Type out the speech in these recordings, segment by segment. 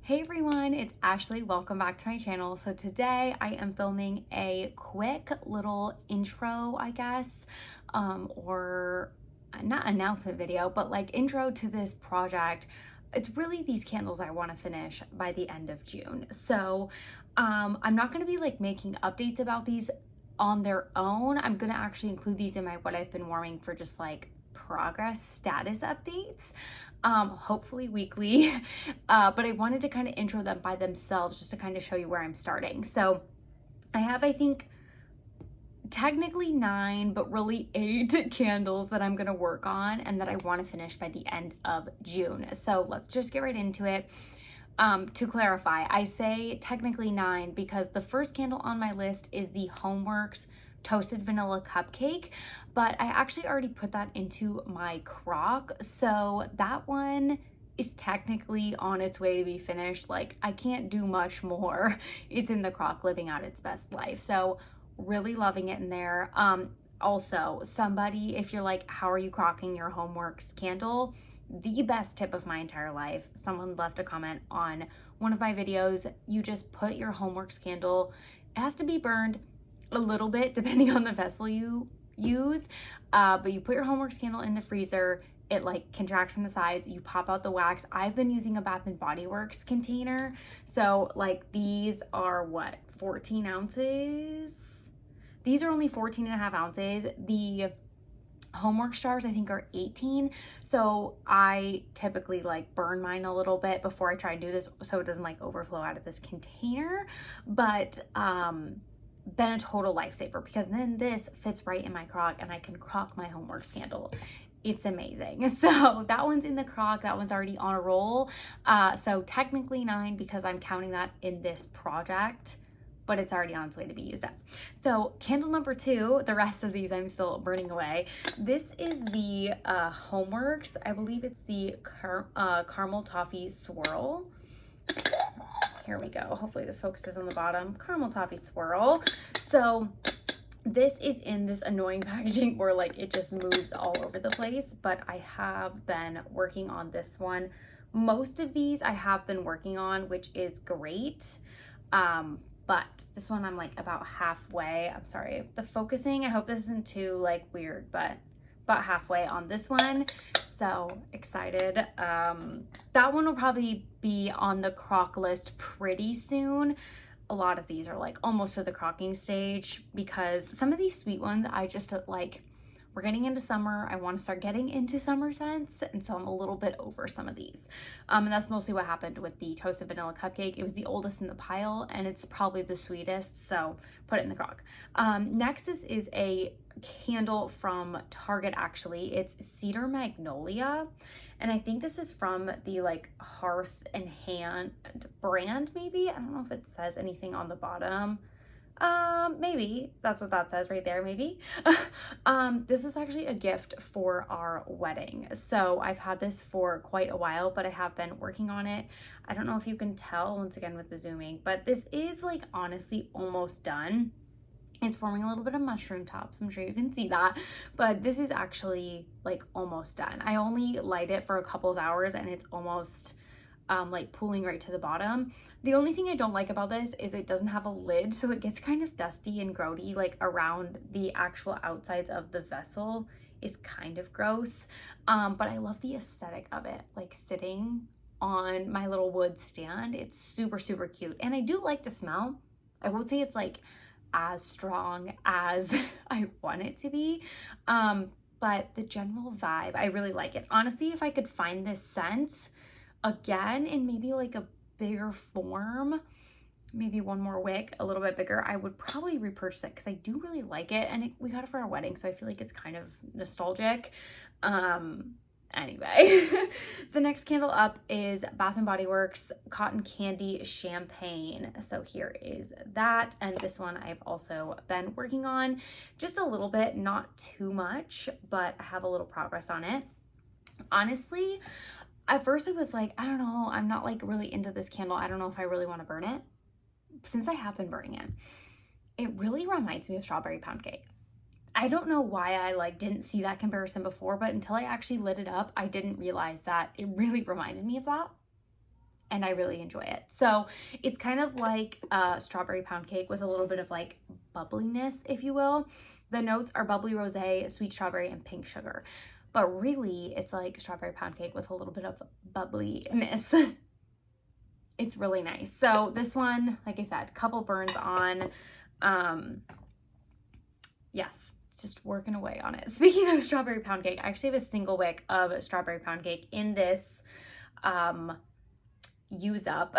Hey everyone, it's Ashley. Welcome back to my channel. So today I am filming a quick little intro, I guess, or not announcement video, but like intro to this project. It's really these candles I want to finish by the end of June. So I'm not going to be like making updates about these on their own. I'm going to actually include these in my what I've been warming for just like progress status updates, hopefully weekly, but I wanted to kind of intro them by themselves just to kind of show you where I'm starting. So I have, I think, technically 9, but really 8 candles that I'm going to work on and that I want to finish by the end of June. So let's just get right into it. To clarify, I say technically 9 because the first candle on my list is the Homeworks Toasted Vanilla Cupcake, but I actually already put that into my crock, so that one is technically on its way to be finished. Like, I can't do much more. It's in the crock living out its best life, so really loving it in there. Also, somebody, if you're like, how are you crocking your Homeworks candle? The best tip of my entire life, someone left a comment on one of my videos. You just put your Homeworks candle, it has to be burned a little bit depending on the vessel you use, but you put your Homeworks candle in the freezer. It like contracts in the sides, you pop out the wax. I've been using a Bath and Body Works container, so like these are what, 14 ounces? These are only 14 and a half ounces. The Homeworks jars I think are 18, so I typically like burn mine a little bit before I try and do this so it doesn't like overflow out of this container, but been a total lifesaver because then this fits right in my crock and I can crock my Homeworks candle. It's amazing. So that one's in the crock, that one's already on a roll. So technically 9 because I'm counting that in this project, but it's already on its way to be used up. So candle number 2, the rest of these I'm still burning away. This is the Homeworks, I believe it's the caramel toffee swirl. Here we go. Hopefully this focuses on the bottom. Caramel toffee swirl. So this is in this annoying packaging where like it just moves all over the place, but I have been working on this one. Most of these I have been working on, which is great. But this one I'm like about halfway. I'm sorry, the focusing, I hope this isn't too like weird, but about halfway on this one. So excited. That one will probably be on the crock list pretty soon. A lot of these are like almost to the crocking stage because some of these sweet ones I just like, we're getting into summer. I want to start getting into summer scents, and so I'm a little bit over some of these. And that's mostly what happened with the Toasted Vanilla Cupcake. It was the oldest in the pile, and it's probably the sweetest, so put it in the crock. Next, this is a candle from Target, actually. It's Cedar Magnolia, and I think this is from the like Hearth and Hand brand, maybe? I don't know if it says anything on the bottom. Maybe that's what that says right there, maybe. This was actually a gift for our wedding. So I've had this for quite a while, but I have been working on it. I don't know if you can tell once again with the zooming, but this is like honestly almost done. It's forming a little bit of mushroom tops. I'm sure you can see that, but this is actually like almost done. I only light it for a couple of hours and it's almost like pooling right to the bottom. The only thing I don't like about this is it doesn't have a lid, so it gets kind of dusty and grody like around the actual outsides of the vessel. Is kind of gross, but I love the aesthetic of it, like sitting on my little wood stand. It's super, super cute, and I do like the smell. I won't say it's like as strong as I want it to be, but the general vibe, I really like it. Honestly, if I could find this scent again in maybe like a bigger form, maybe one more wick, a little bit bigger, I would probably repurchase it because I do really like it, and we got it for our wedding, so I feel like it's kind of nostalgic. Anyway, the next candle up is Bath and Body Works Cotton Candy Champagne. So here is that, and this one I've also been working on just a little bit, not too much, but I have a little progress on it. Honestly, at first it was like, I don't know, I'm not like really into this candle. I don't know if I really want to burn it. Since I have been burning it, it really reminds me of strawberry pound cake. I don't know why I like didn't see that comparison before, but until I actually lit it up, I didn't realize that it really reminded me of that. and I really enjoy it. So it's kind of like a strawberry pound cake with a little bit of like bubbliness, if you will. The notes are bubbly rosé, sweet strawberry, and pink sugar. But really, it's like strawberry pound cake with a little bit of bubbliness. It's really nice. So this one, like I said, couple burns on. Yes, it's just working away on it. Speaking of strawberry pound cake, I actually have a single wick of strawberry pound cake in this use up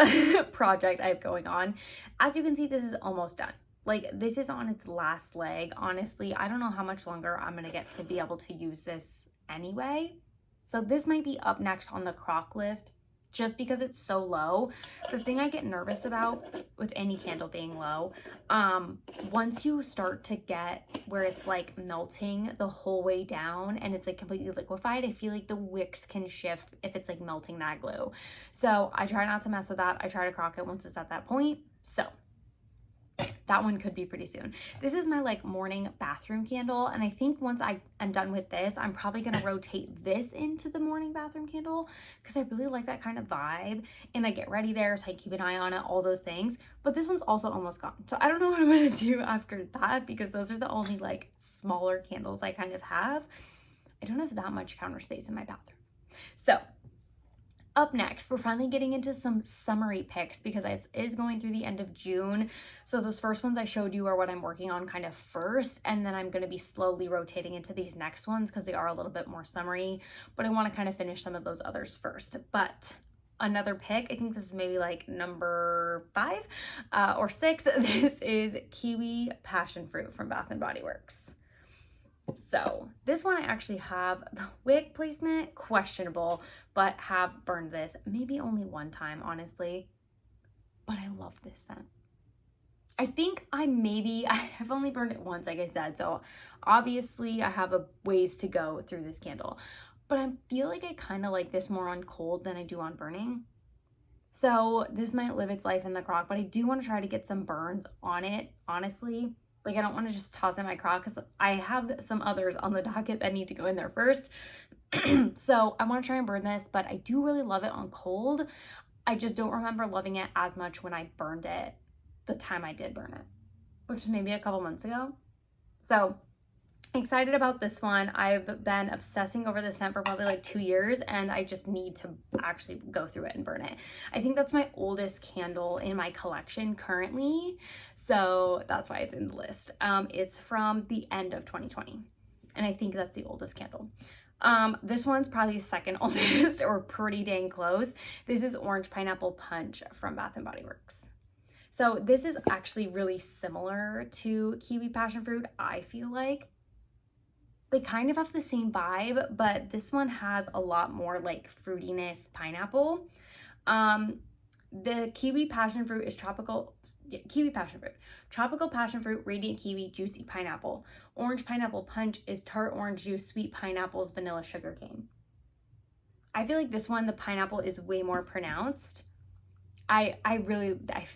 project I have going on. As you can see, this is almost done. Like, this is on its last leg. Honestly, I don't know how much longer I'm gonna get to be able to use this anyway. So this might be up next on the crock list just because it's so low. The thing I get nervous about with any candle being low, once you start to get where it's like melting the whole way down and it's like completely liquefied, I feel like the wicks can shift if it's like melting that glue. So I try not to mess with that. I try to crock it once it's at that point. So that one could be pretty soon. This is my like morning bathroom candle, and I think once I am done with this, I'm probably gonna rotate this into the morning bathroom candle because I really like that kind of vibe, and I get ready there, so I keep an eye on it, all those things. But this one's also almost gone, so I don't know what I'm gonna do after that because those are the only like smaller candles I kind of have. I don't have that much counter space in my bathroom. So up next, we're finally getting into some summery picks because it is going through the end of June. So those first ones I showed you are what I'm working on kind of first, and then I'm going to be slowly rotating into these next ones because they are a little bit more summery, but I want to kind of finish some of those others first. But another pick, I think this is maybe like number 5 or 6. This is Kiwi Passion Fruit from Bath & Body Works. So this one I actually have the wick placement questionable, but have burned this maybe only one time, honestly. But I love this scent. I think I have only burned it once, like I said, so obviously I have a ways to go through this candle. But I feel like I kind of like this more on cold than I do on burning. So this might live its life in the crock, but I do want to try to get some burns on it, honestly. Like, I don't want to just toss in my crock because I have some others on the docket that need to go in there first. So I want to try and burn this, but I do really love it on cold. I just don't remember loving it as much when I burned it the time I did burn it, which was maybe a couple months ago. So excited about this one. I've been obsessing over this scent for probably like 2 years, and I just need to actually go through it and burn it. I think that's my oldest candle in my collection currently, so that's why it's in the list. It's from the end of 2020, and I think that's the oldest candle. This one's probably the second oldest, or pretty dang close. This is Orange Pineapple Punch from Bath & Body Works. So this is actually really similar to Kiwi Passion Fruit, I feel like. They kind of have the same vibe, but this one has a lot more like fruitiness, pineapple. The Kiwi Passion Fruit is Kiwi Passion Fruit. Tropical Passion Fruit, Radiant Kiwi, Juicy Pineapple. Orange Pineapple Punch is tart orange juice, sweet pineapples, vanilla sugarcane. I feel like this one, the pineapple is way more pronounced. I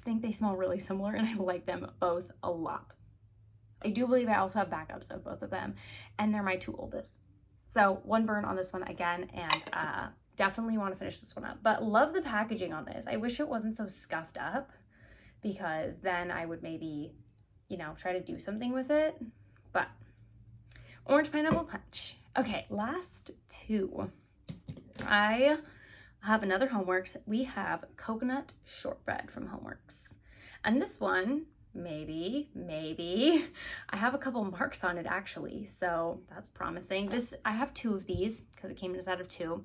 think they smell really similar, and I like them both a lot. I do believe I also have backups of both of them, and they're my 2 oldest. So one burn on this one again, and definitely want to finish this one up. But love the packaging on this. I wish it wasn't so scuffed up, because then I would maybe, you know, try to do something with it. But Orange Pineapple Punch. Okay, last 2. I have another Homeworks. We have Coconut Shortbread from Homeworks. And this one, maybe I have a couple marks on it actually, so that's promising. I have 2 of these because it came in a set of 2.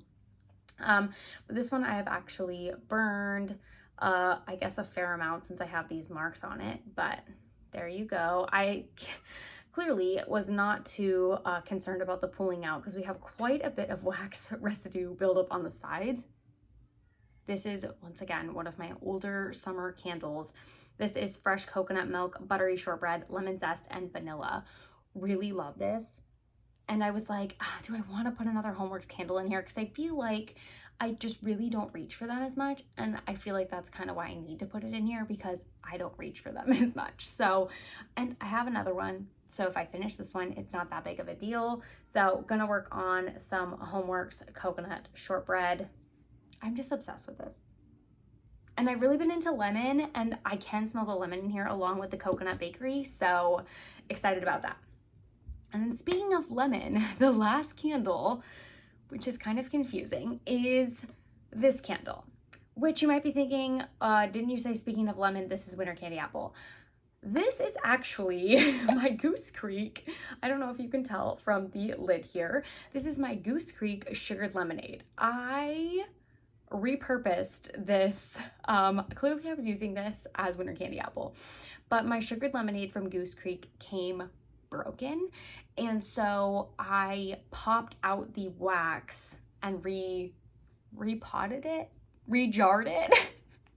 But this one I have actually burned I guess a fair amount since I have these marks on it, but there you go. I clearly was not too concerned about the pulling out because we have quite a bit of wax residue buildup on the sides. This is, once again, one of my older summer candles. This is fresh coconut milk, buttery shortbread, lemon zest, and vanilla. Really love this. And I was like, do I want to put another Homeworks candle in here? Because I feel like I just really don't reach for them as much. And I feel like that's kind of why I need to put it in here, because I don't reach for them as much. So, and I have another one. So if I finish this one, it's not that big of a deal. So gonna work on some Homeworks coconut shortbread. I'm just obsessed with this. And I've really been into lemon, and I can smell the lemon in here along with the coconut bakery, so excited about that. And then speaking of lemon, the last candle, which is kind of confusing, is this candle, which you might be thinking, didn't you say speaking of lemon, this is winter candy apple? This is actually my Goose Creek. I don't know if you can tell from the lid here. This is my Goose Creek sugared lemonade. I repurposed this. Clearly I was using this as winter candy apple, but my sugared lemonade from Goose Creek came broken, and so I popped out the wax and repotted it, rejarred it.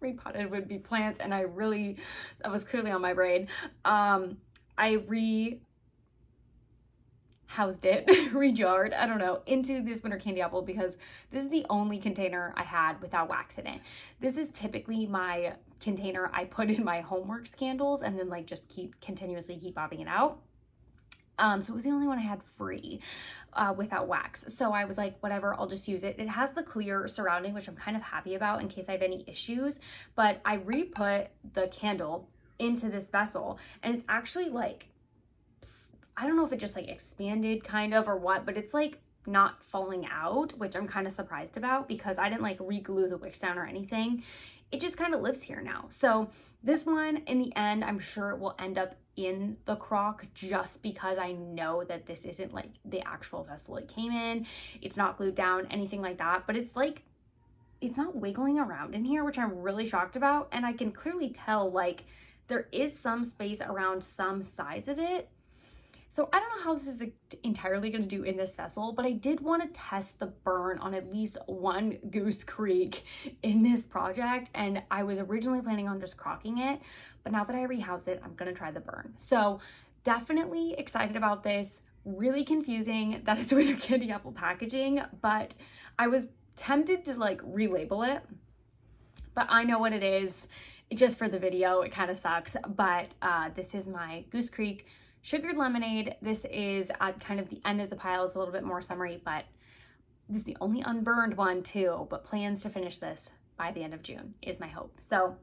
Repotted would be plants, and that was clearly on my brain. I housed it, rejarred, I don't know, into this winter candy apple because this is the only container I had without wax in it. This is typically my container I put in my homeworks candles and then like just continuously keep popping it out. So it was the only one I had free without wax. So I was like, whatever, I'll just use it. It has the clear surrounding, which I'm kind of happy about in case I have any issues, but I re-put the candle into this vessel, and it's actually like, I don't know if it just like expanded kind of or what, but it's like not falling out, which I'm kind of surprised about because I didn't like re-glue the wicks down or anything. It just kind of lives here now. So this one in the end, I'm sure it will end up in the crock just because I know that this isn't like the actual vessel it came in. It's not glued down, anything like that, but it's like, it's not wiggling around in here, which I'm really shocked about. And I can clearly tell like there is some space around some sides of it. So I don't know how this is entirely going to do in this vessel, but I did want to test the burn on at least one Goose Creek in this project. And I was originally planning on just crocking it, but now that I rehoused it, I'm going to try the burn. So definitely excited about this. Really confusing that it's winter candy apple packaging, but I was tempted to like relabel it, but I know what it is. Just for the video, it kind of sucks, but this is my Goose Creek sugared lemonade. This is at kind of the end of the pile. It's a little bit more summery, but this is the only unburned one too, but plans to finish this by the end of June is my hope. So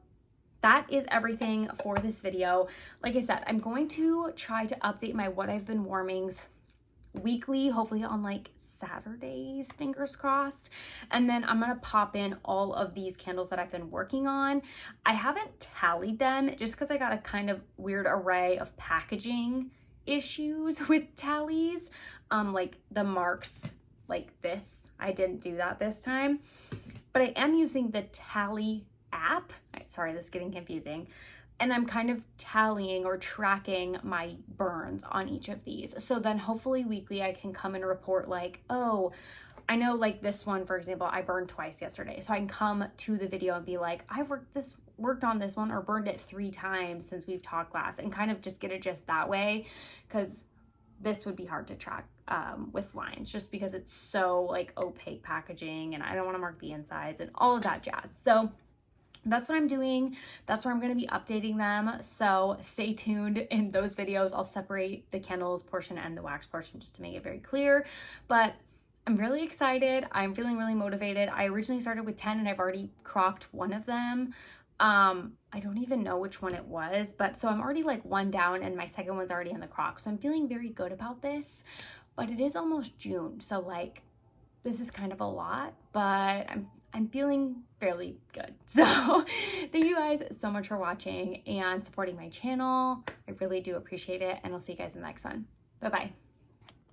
that is everything for this video. Like I said, I'm going to try to update my what I've been warmings weekly, hopefully on like Saturdays, fingers crossed. And then I'm gonna pop in all of these candles that I've been working on. I haven't tallied them just because I got a kind of weird array of packaging issues with tallies. Like the marks like this, I didn't do that this time, but I am using the Tally app. Sorry, this is getting confusing. And I'm kind of tallying or tracking my burns on each of these. So then hopefully weekly I can come and report like, oh, I know like this one, for example, I burned twice yesterday. So I can come to the video and be like, I've worked on this one or burned it 3 times since we've talked last, and kind of just get it just that way, because this would be hard to track with lines just because it's so like opaque packaging and I don't want to mark the insides and all of that jazz. So that's what I'm doing. That's where I'm going to be updating them. So stay tuned in those videos. I'll separate the candles portion and the wax portion just to make it very clear. But I'm really excited. I'm feeling really motivated. I originally started with 10 and I've already crocked one of them. I don't even know which one it was, but so I'm already like 1 down and my second one's already in the crock. So I'm feeling very good about this, but it is almost June. So like this is kind of a lot, but I'm feeling fairly good. So thank you guys so much for watching and supporting my channel. I really do appreciate it, and I'll see you guys in the next one. Bye-bye.